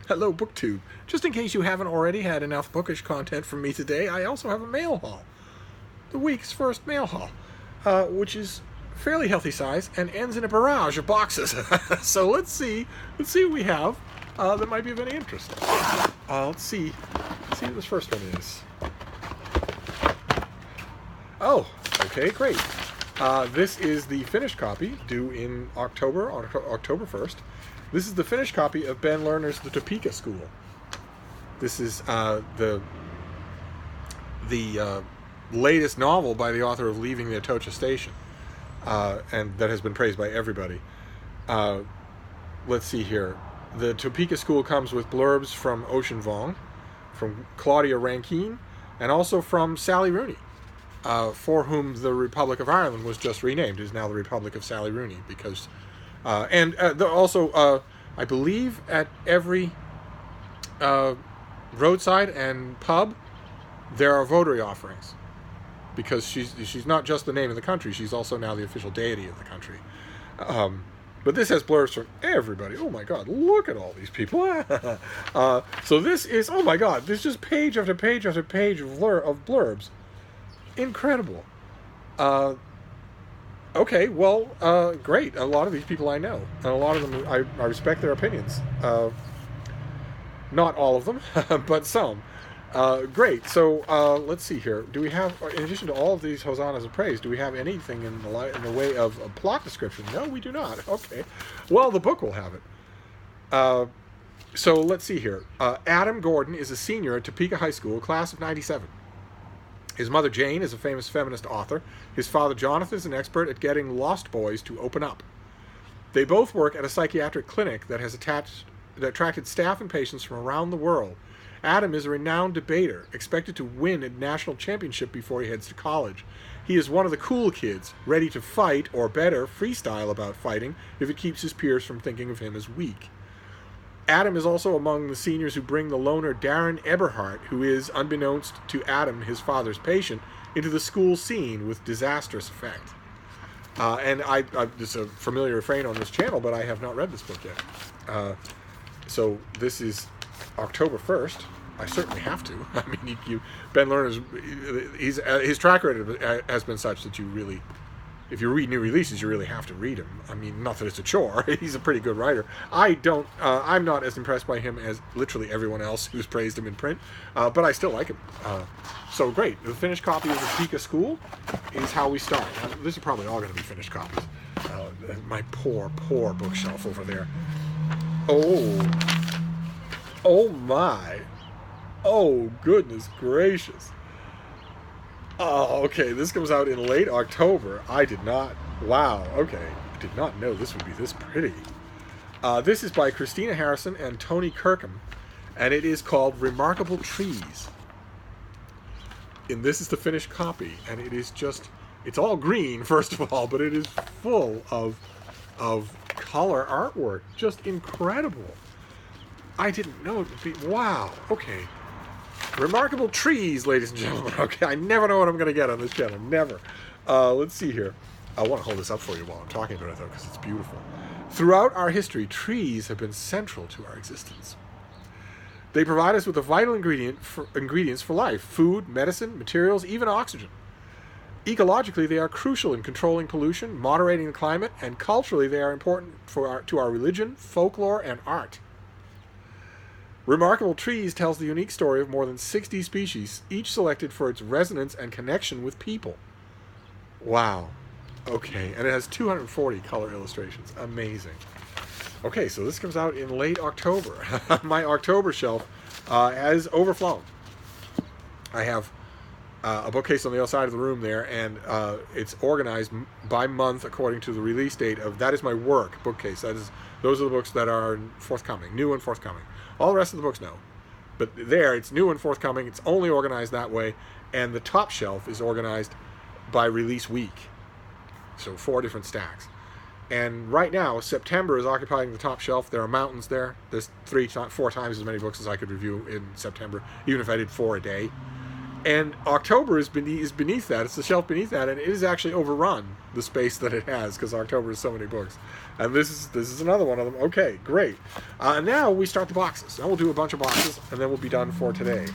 Hello, BookTube. Just in case you haven't already had enough bookish content from me today, I also have a mail haul. The week's first mail haul, which is fairly healthy size and ends in a barrage of boxes. So let's see what we have that might be of any interest. Let's see what this first one is. Oh, okay, great. This is the finished copy, due in October 1st. This is the finished copy of Ben Lerner's The Topeka School. This is the latest novel by the author of Leaving the Atocha Station, and that has been praised by everybody. Let's see here. The Topeka School comes with blurbs from Ocean Vuong, from Claudia Rankine, and also from Sally Rooney, for whom the Republic of Ireland was just renamed. It is now the Republic of Sally Rooney, because also I believe at every roadside and pub there are votary offerings, because she's not just the name of the country, she's also now the official deity of the country. But this has blurbs from everybody. Oh my God, look at all these people. So this is, oh my God, there's just page after page after page of blurbs. Incredible. Okay, well, great. A lot of these people I know, and a lot of them, I respect their opinions. Not all of them, but some. Great. So let's see here. Do we have, in addition to all of these hosannas of praise, do we have anything in the way of a plot description? No, we do not. Okay. Well, the book will have it. So let's see here. Adam Gordon is a senior at Topeka High School, class of '97. His mother, Jane, is a famous feminist author. His father, Jonathan, is an expert at getting lost boys to open up. They both work at a psychiatric clinic that has attracted staff and patients from around the world. Adam is a renowned debater, expected to win a national championship before he heads to college. He is one of the cool kids, ready to fight, or better, freestyle about fighting, if it keeps his peers from thinking of him as weak. Adam is also among the seniors who bring the loner Darren Eberhardt, who is, unbeknownst to Adam, his father's patient, into the school scene with disastrous effect. And it's a familiar refrain on this channel, but I have not read this book yet. So this is October 1st. I certainly have to. I mean, Ben Lerner's, his track record has been such that you really, if you read new releases, you really have to read him. I mean, not that it's a chore. He's a pretty good writer. I'm not as impressed by him as literally everyone else who's praised him in print, but I still like him. So great. The finished copy of the Topeka School is how we start. Now, these are probably all going to be finished copies. My poor bookshelf over there. Oh my. Oh, goodness gracious. Oh, okay, this comes out in late October. Wow, okay. I did not know this would be this pretty. This is by Christina Harrison and Tony Kirkham, and it is called Remarkable Trees. And this is the finished copy, and it is just, it's all green, first of all, but it is full of color artwork. Just incredible. I didn't know it would be, wow, okay. Remarkable Trees, ladies and gentlemen. Okay, I never know what I'm going to get on this channel. Never. Let's see here. I want to hold this up for you while I'm talking about it, though, because it's beautiful. Throughout our history, trees have been central to our existence. They provide us with the vital ingredients for life: food, medicine, materials, even oxygen. Ecologically, they are crucial in controlling pollution, moderating the climate, and culturally, they are important to our religion, folklore, and art. Remarkable Trees tells the unique story of more than 60 species, each selected for its resonance and connection with people. Wow. Okay, and it has 240 color illustrations. Amazing. Okay, so this comes out in late October. My October shelf has overflown. I have a bookcase on the other side of the room there, and it's organized by month according to the release date of That Is My Work bookcase. Those are the books that are forthcoming, new and forthcoming. All the rest of the books, no. But there, it's new and forthcoming. It's only organized that way. And the top shelf is organized by release week. So 4 different stacks. And right now, September is occupying the top shelf. There are mountains there. There's 4 times as many books as I could review in September, even if I did 4 a day. And October is beneath that. It's the shelf beneath that, and it is actually overrun the space that it has because October is so many books. And this is another one of them. Okay, great. And now we start the boxes. Now we'll do a bunch of boxes, and then we'll be done for today.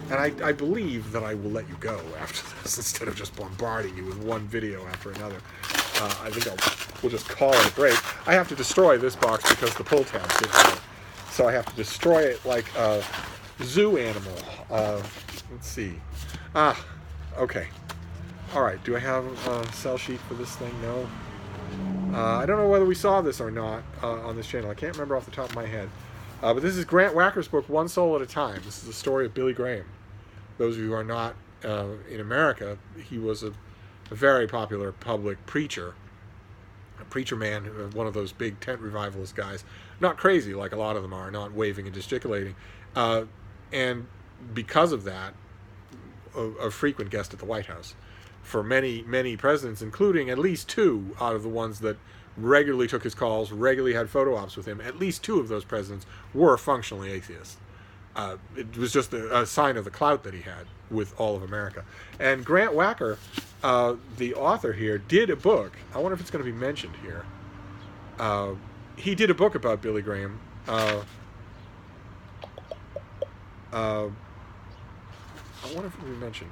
And I believe that I will let you go after this instead of just bombarding you with one video after another. I think we'll just call it a break. I have to destroy this box because the pull tabs didn't work. So I have to destroy it like a zoo animal. Let's see. Okay. All right. Do I have a sell sheet for this thing? No. I don't know whether we saw this or not on this channel. I can't remember off the top of my head. But this is Grant Wacker's book, One Soul at a Time. This is the story of Billy Graham. Those of you who are not in America, he was a very popular public preacher. A preacher man, one of those big tent revivalist guys. Not crazy like a lot of them are, not waving and gesticulating. And because of that, a frequent guest at the White House for many, many presidents, including at least two out of the ones that regularly took his calls, regularly had photo ops with him. At least two of those presidents were functionally atheists. It was just a sign of the clout that he had with all of America. And Grant Wacker, the author here, did a book. I wonder if it's going to be mentioned here. He did a book about Billy Graham. I wonder if it will be mentioned.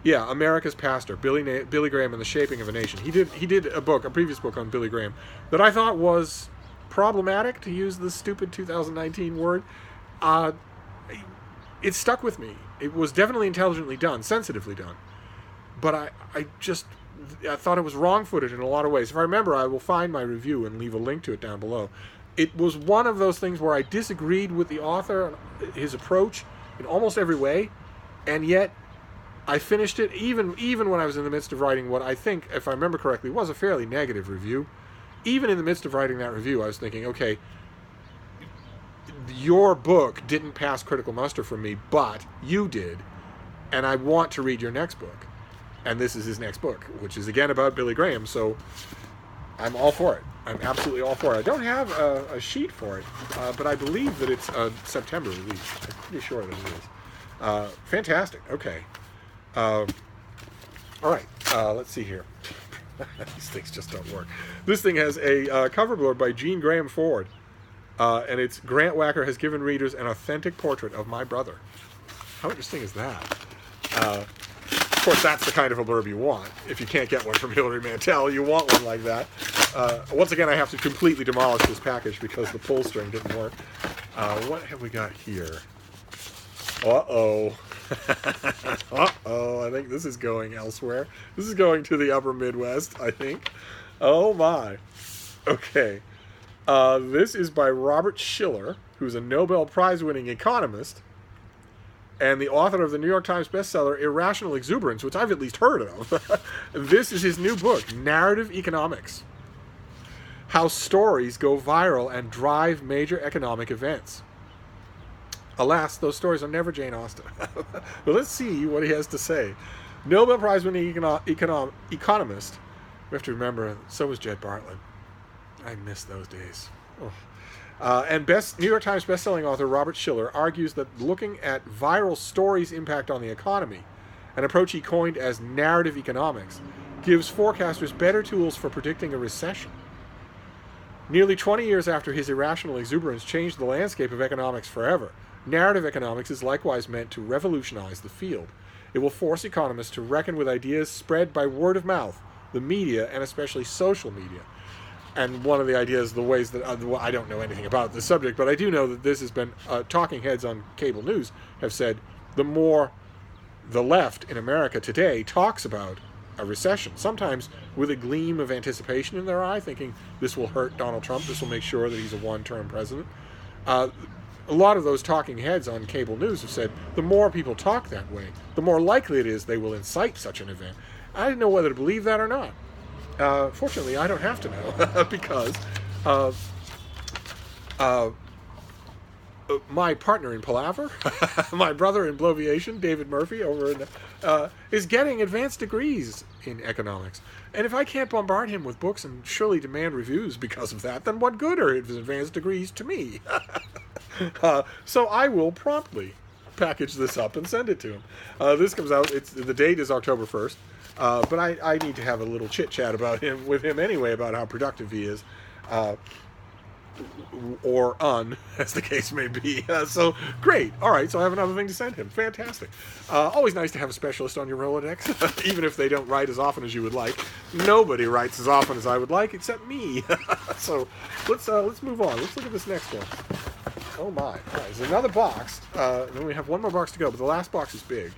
Yeah, America's Pastor, Billy Graham and the Shaping of a Nation. He did a previous book on Billy Graham that I thought was problematic, to use the stupid 2019 word. It stuck with me. It was definitely intelligently done, sensitively done. But I thought it was wrong-footed in a lot of ways. If I remember, I will find my review and leave a link to it down below. It was one of those things where I disagreed with the author, his approach, in almost every way, and yet I finished it even when I was in the midst of writing what I think, if I remember correctly, was a fairly negative review. Even in the midst of writing that review, I was thinking, okay, your book didn't pass critical muster for me, but you did, and I want to read your next book. And this is his next book, which is again about Billy Graham, so I'm all for it. I'm absolutely all for it. I don't have a sheet for it, but I believe that it's a September release. I'm pretty sure that it is. Fantastic. Okay. All right. Let's see here. These things just don't work. This thing has a cover board by Jean Graham Ford, and it's Grant Wacker has given readers an authentic portrait of my brother. How interesting is that? Of course, that's the kind of a blurb you want. If you can't get one from Hilary Mantel, you want one like that. Once again, I have to completely demolish this package because the pull string didn't work. What have we got here? Uh-oh. Uh-oh, I think this is going elsewhere. This is going to the upper Midwest, I think. Oh, my. Okay. This is by Robert Shiller, who's a Nobel Prize-winning economist, and the author of the New York Times bestseller Irrational Exuberance, which I've at least heard of. This is his new book, Narrative Economics. How Stories Go Viral and Drive Major Economic Events. Alas, those stories are never Jane Austen. But let's see what he has to say. Nobel Prize-winning economist. We have to remember, so was Jed Bartlett. I miss those days. Oh. And New York Times bestselling author Robert Shiller argues that looking at viral stories' impact on the economy, an approach he coined as narrative economics, gives forecasters better tools for predicting a recession. Nearly 20 years after his irrational exuberance changed the landscape of economics forever, narrative economics is likewise meant to revolutionize the field. It will force economists to reckon with ideas spread by word of mouth, the media, and especially social media. And one of the ideas, the ways that, I don't know anything about the subject, but I do know that this has been, talking heads on cable news have said, the more the left in America today talks about a recession, sometimes with a gleam of anticipation in their eye, thinking this will hurt Donald Trump, this will make sure that he's a one-term president. A lot of those talking heads on cable news have said, the more people talk that way, the more likely it is they will incite such an event. I didn't know whether to believe that or not. Fortunately, I don't have to know because my partner in Palaver, my brother in Bloviation, David Murphy, over in is getting advanced degrees in economics. And if I can't bombard him with books and surely demand reviews because of that, then what good are his advanced degrees to me? So I will promptly package this up and send it to him. This comes out. The date is October 1st. But I need to have a little chit chat about him with him anyway, about how productive he is. Or as the case may be. So, great. All right, so I have another thing to send him. Fantastic. Always nice to have a specialist on your Rolodex, even if they don't write as often as you would like. Nobody writes as often as I would like, except me. So, let's move on. Let's look at this next one. Oh, my. All right, there's another box. Then we have one more box to go, but the last box is big.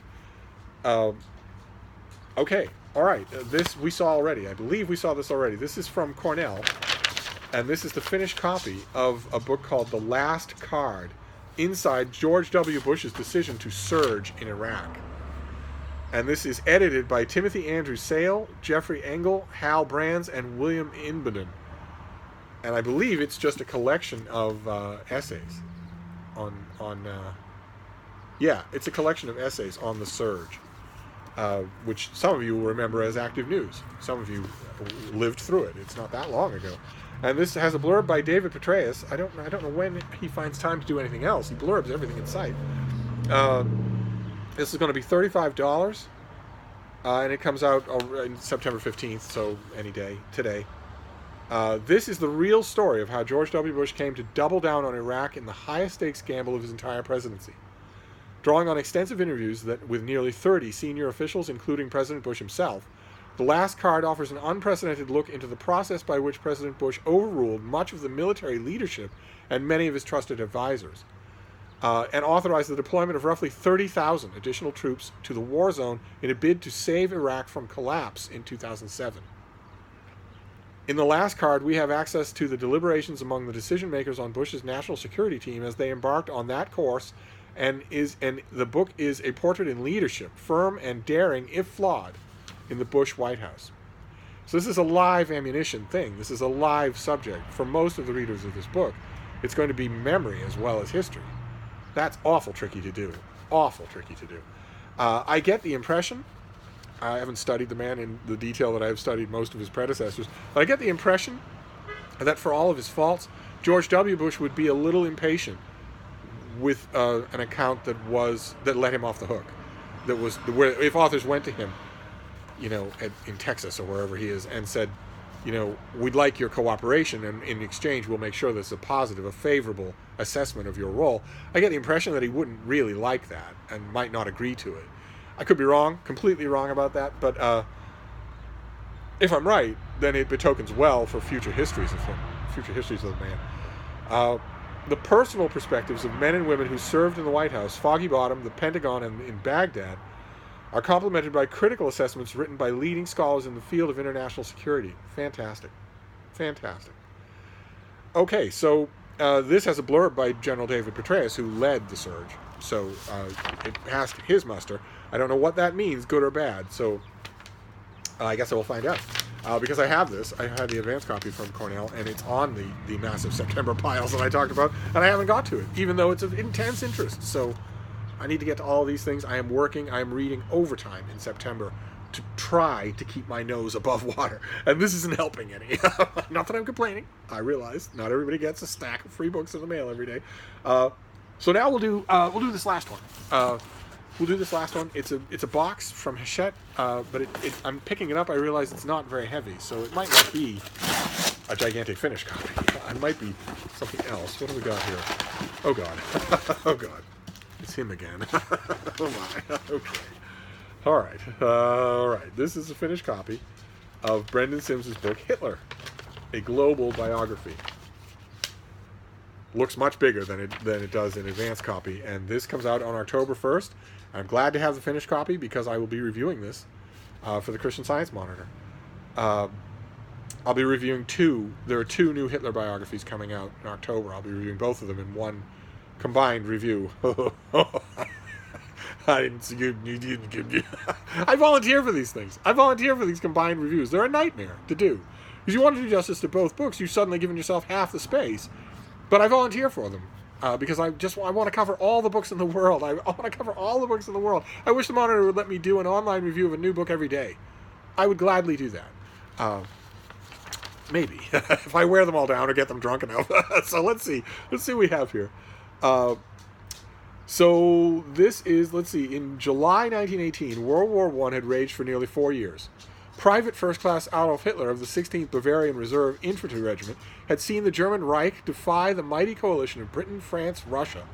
Okay. All right. This we saw already. I believe we saw this already. This is from Cornell. And this is the finished copy of a book called The Last Card, inside George W. Bush's decision to surge in Iraq. And this is edited by Timothy Andrew Sale, Jeffrey Engel, Hal Brands, and William Inbeden. And I believe it's just a collection of essays it's a collection of essays on the surge, which some of you will remember as Active News. Some of you lived through it. It's not that long ago. And this has a blurb by David Petraeus. I don't know when he finds time to do anything else. He blurbs everything in sight. This is going to be $35, and it comes out on September 15th, so any day, today. This is the real story of how George W. Bush came to double down on Iraq in the highest stakes gamble of his entire presidency. Drawing on extensive interviews with nearly 30 senior officials, including President Bush himself, The Last Card offers an unprecedented look into the process by which President Bush overruled much of the military leadership and many of his trusted advisors, and authorized the deployment of roughly 30,000 additional troops to the war zone in a bid to save Iraq from collapse in 2007. In The Last Card, we have access to the deliberations among the decision-makers on Bush's national security team as they embarked on that course, and the book is a portrait in leadership, firm and daring, if flawed, in the Bush White House. So this is a live ammunition thing. This is a live subject. For most of the readers of this book, it's going to be memory as well as history. That's awful tricky to do. Awful tricky to do. I get the impression, I haven't studied the man in the detail that I've studied most of his predecessors, but I get the impression that for all of his faults, George W. Bush would be a little impatient with an account that let him off the hook. That was where if authors went to him, in Texas or wherever he is, and said, we'd like your cooperation, and in exchange we'll make sure there's a favorable assessment of your role. I get the impression that he wouldn't really like that and might not agree to it. I could be wrong, completely wrong about that, but if I'm right, then it betokens well for future histories of him, future histories of the man. The personal perspectives of men and women who served in the White House, Foggy Bottom, the Pentagon, and in Baghdad are complemented by critical assessments written by leading scholars in the field of international security. Fantastic. Fantastic. Okay, so this has a blurb by General David Petraeus, who led the surge. So it passed his muster. I don't know what that means, good or bad. So I guess I will find out. Because I have this. I had the advance copy from Cornell, and it's on the massive September piles that I talked about, and I haven't got to it, even though it's of intense interest. So I need to get to all these things. I am reading overtime in September to try to keep my nose above water. And this isn't helping any. Not that I'm complaining. I realize not everybody gets a stack of free books in the mail every day. So now we'll do this last one. We'll do this last one. It's a box from Hachette, but I'm picking it up. I realize it's not very heavy, so it might not be a gigantic finish copy. It might be something else. What do we got here? Oh, God. Oh, God. It's him again. Oh, my. Okay. All right. This is a finished copy of Brendan Sims's book, Hitler, a global biography. Looks much bigger than it does in advance copy, and this comes out on October 1st. I'm glad to have the finished copy because I will be reviewing this for the Christian Science Monitor. I'll be reviewing there are two new Hitler biographies coming out in October. I'll be reviewing both of them in one combined review. I volunteer for these things. I volunteer for these combined reviews. They're a nightmare to do. Because you want to do justice to both books, you've suddenly given yourself half the space. But I volunteer for them. Because I want to cover all the books in the world. I want to cover all the books in the world. I wish the Monitor would let me do an online review of a new book every day. I would gladly do that. Maybe. If I wear them all down or get them drunk enough. So let's see. Let's see what we have here. Uh, so this is, let's see, in July 1918, World War I had raged for nearly 4 years. Private First Class Adolf Hitler of the 16th Bavarian Reserve Infantry Regiment had seen the German Reich defy the mighty coalition of Britain, France, Russia.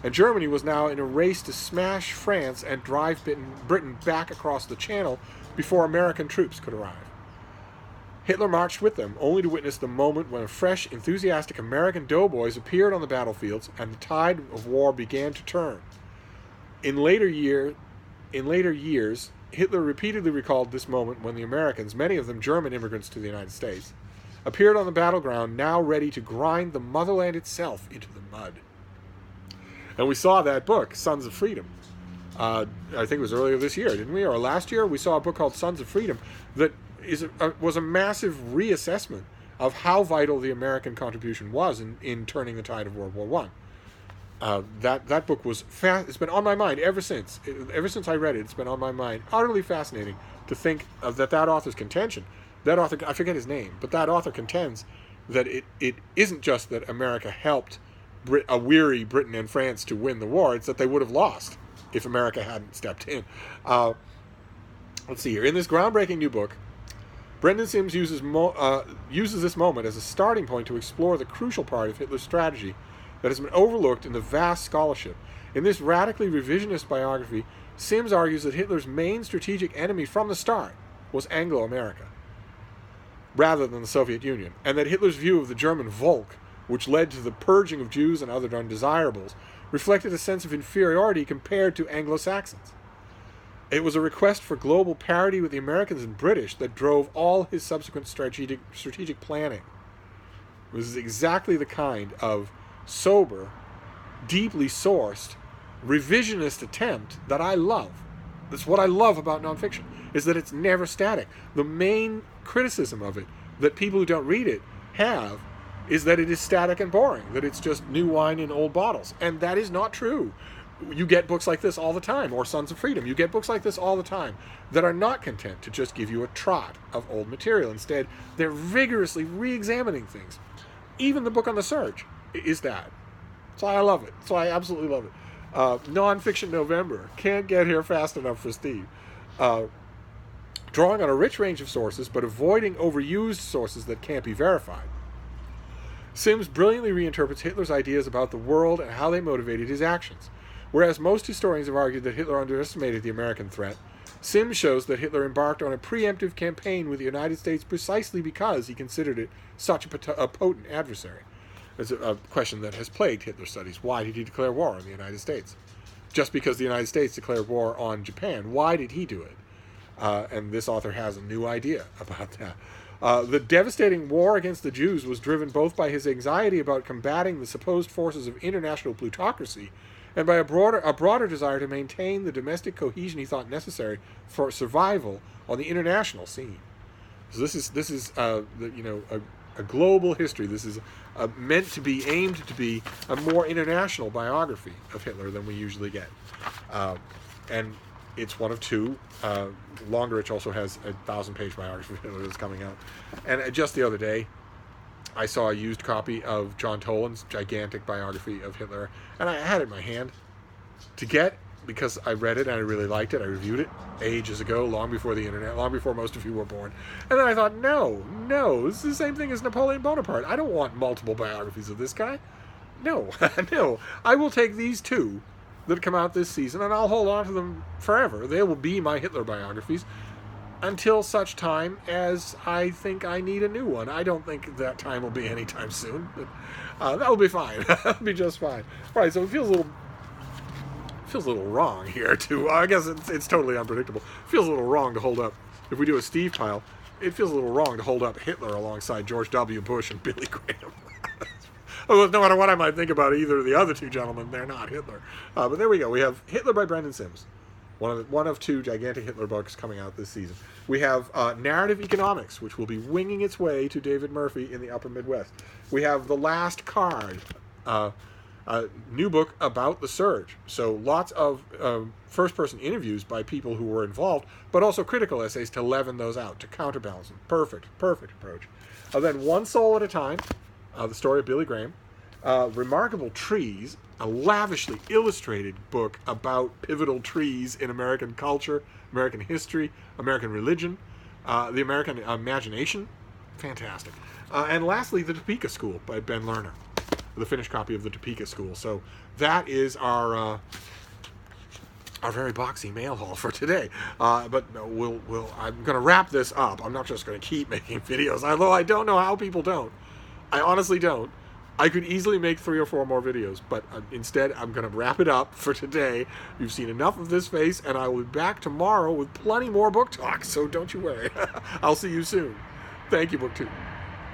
And Germany was now in a race to smash France and drive Britain back across the Channel before American troops could arrive. Hitler marched with them, only to witness the moment when fresh, enthusiastic American doughboys appeared on the battlefields and the tide of war began to turn. In later years, Hitler repeatedly recalled this moment when the Americans, many of them German immigrants to the United States, appeared on the battleground, now ready to grind the motherland itself into the mud. And we saw that book, Sons of Freedom. I think it was earlier this year, didn't we? Or last year, we saw a book called Sons of Freedom that was a massive reassessment of how vital the American contribution was in turning the tide of World War I. That book was it's been on my mind ever since. Ever since I read it, it's been on my mind. Utterly fascinating to think of that author's contention. That author, I forget his name, but that author contends that it isn't just that America helped a weary Britain and France to win the war, it's that they would have lost if America hadn't stepped in. Let's see here. In this groundbreaking new book, Brendan Sims uses this moment as a starting point to explore the crucial part of Hitler's strategy that has been overlooked in the vast scholarship. In this radically revisionist biography, Sims argues that Hitler's main strategic enemy from the start was Anglo-America, rather than the Soviet Union, and that Hitler's view of the German Volk, which led to the purging of Jews and other undesirables, reflected a sense of inferiority compared to Anglo-Saxons. It was a request for global parity with the Americans and British that drove all his subsequent strategic planning. It was exactly the kind of sober, deeply sourced, revisionist attempt that I love. That's what I love about nonfiction, is that it's never static. The main criticism of it that people who don't read it have is that it is static and boring, that it's just new wine in old bottles. And that is not true. You get books like this all the time, or Sons of Freedom. You get books like this all the time that are not content to just give you a trot of old material. Instead, they're vigorously re-examining things. Even the book on the Surge is that. That's why I love it. That's why I absolutely love it. Nonfiction November. Can't get here fast enough for Steve. Drawing on a rich range of sources, but avoiding overused sources that can't be verified. Sims brilliantly reinterprets Hitler's ideas about the world and how they motivated his actions. Whereas most historians have argued that Hitler underestimated the American threat, Sims shows that Hitler embarked on a preemptive campaign with the United States precisely because he considered it such a potent adversary. It's a question that has plagued Hitler studies. Why did he declare war on the United States? Just because the United States declared war on Japan, why did he do it? And this author has a new idea about that. The devastating war against the Jews was driven both by his anxiety about combating the supposed forces of international plutocracy and by a broader desire to maintain the domestic cohesion he thought necessary for survival on the international scene. So this is a global history. This is aimed to be a more international biography of Hitler than we usually get, and it's one of two. Longerich also has a 1,000-page biography of Hitler that's coming out, and just the other day, I saw a used copy of John Toland's gigantic biography of Hitler, and I had it in my hand to get because I read it and I really liked it. I reviewed it ages ago, long before the internet, long before most of you were born. And then I thought, no, this is the same thing as Napoleon Bonaparte. I don't want multiple biographies of this guy. No, no. I will take these two that come out this season, and I'll hold on to them forever. They will be my Hitler biographies until such time as I think I need a new one. I don't think that time will be anytime soon, but that will be fine. That'll be just fine. All right, so it feels a little wrong here too. I guess it's totally unpredictable. It feels a little wrong to hold up. If we do a Steve pile, it feels a little wrong to hold up Hitler alongside George W. Bush and Billy Graham. No matter what I might think about either of the other two gentlemen, they're not Hitler. But there we go. We have Hitler by Brendan Sims. One of two gigantic Hitler books coming out this season. We have Narrative Economics, which will be winging its way to David Murphy in the Upper Midwest. We have The Last Card, a new book about the Surge. So lots of first-person interviews by people who were involved, but also critical essays to leaven those out, to counterbalance them. Perfect approach. Then One Soul at a Time, the story of Billy Graham. Remarkable Trees, a lavishly illustrated book about pivotal trees in American culture, American history, American religion, the American imagination. Fantastic. And lastly, The Topeka School by Ben Lerner, the finished copy of The Topeka School. So that is our very boxy mail haul for today. But I'm going to wrap this up. I'm not just going to keep making videos, although I don't know how people don't. I honestly don't. I could easily make 3 or 4 more videos, but instead I'm going to wrap it up for today. You've seen enough of this face, and I will be back tomorrow with plenty more book talk, so don't you worry. I'll see you soon. Thank you, BookTube.